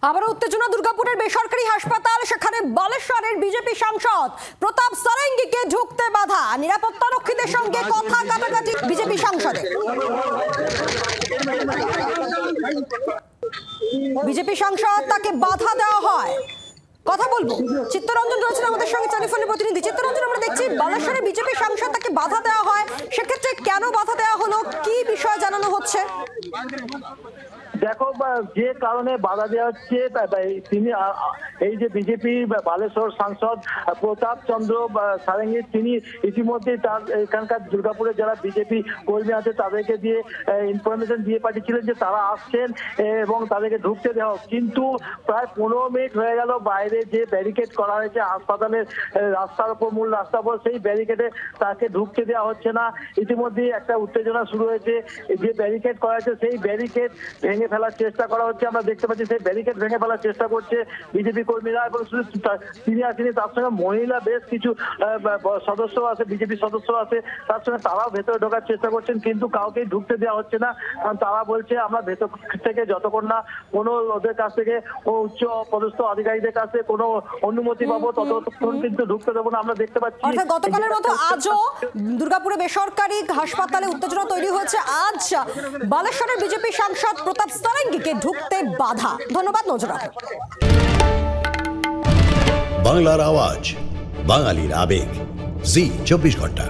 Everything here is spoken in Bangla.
আবার উত্তেজনা দুর্গাপুরের বেসরকারি হাসপাতাল, সেখানে বালেশ্বরের বিজেপি সাংসদ প্রতাপ সারেঙ্গিকে ঢুকতে বাধা। নিরাপত্তা রক্ষীদের সঙ্গে কথা কাটাকাটি বিজেপি সাংসদের। বিজেপি সাংসদ তাকে বাধা দেওয়া হয়। কথা বলবো, চিত্তরঞ্জন রয়েছেন আমাদের সঙ্গে টেলিফোনের প্রতিনিধি। চিত্তরঞ্জন, আমরা দেখছি বালেশ্বরে বিজেপি সাংসদ তাকে বাধা দেওয়া হয়, সেক্ষেত্রে কেন বাধা দেওয়া হলো, কি বিষয় জানানো হচ্ছে? দেখো, যে কারণে বাধা দেওয়া হচ্ছে তিনি এই যে বিজেপি বালেশ্বর সাংসদ প্রতাপ চন্দ্র সারেঙ্গি, তিনি ইতিমধ্যে তার এখানকার দুর্গাপুরে যারা বিজেপি কর্মী আছে তাদেরকে দিয়ে ইনফরমেশন দিয়ে পাঠিয়েছিলেন যে তারা আসছেন এবং তাদেরকে ঢুকতে দেওয়া হোক। কিন্তু প্রায় 15 মিনিট হয়ে গেল, বাইরে যে ব্যারিকেড করা হয়েছে হাসপাতালের রাস্তার উপর, মূল রাস্তার উপর, সেই ব্যারিকেডে তাকে ঢুকতে দেওয়া হচ্ছে না। ইতিমধ্যে একটা উত্তেজনা শুরু হয়েছে। যে ব্যারিকেড করা হয়েছে সেই ব্যারিকেড ভেঙে ফেলার চেষ্টা করা হচ্ছে। আমরা দেখতে পাচ্ছি সেই ব্যারিকেড ভেঙে ফেলার চেষ্টা করছে বিজেপি কর্মীরা, এবং শুধু তিনি আসেনি, তার সঙ্গে মহিলা বেশ কিছু সদস্য আছে, বিজেপি সদস্য আছে, তার সঙ্গে তারাও ভেতরে ঢোকার চেষ্টা করছেন, কিন্তু কাউকেই ঢুকতে দেওয়া হচ্ছে না। কারণ তারা বলছে আমরা ভেতর থেকে যতক্ষণ না কোনো ওদের কাছ থেকে উচ্চ পদস্থ আধিকারিকদের কাছে কোনো অনুমতি পাবো ততক্ষণ কিন্তু ঢুকতে দেবো না। আমরা দেখতে পাচ্ছি গতকালের মতো আজও দুর্গাপুরে বেসরকারি হাসপাতালে উত্তেজনা তৈরি হয়েছে। আজ বালেশ্বরের বিজেপি সাংসদ প্রতাপ সারেঙ্গিকে ঢুকতে বাধা। ধন্যবাদ, নজর রাখুন। বাংলার আওয়াজ, বাঙালির আবেগ, জি 24 ঘন্টা।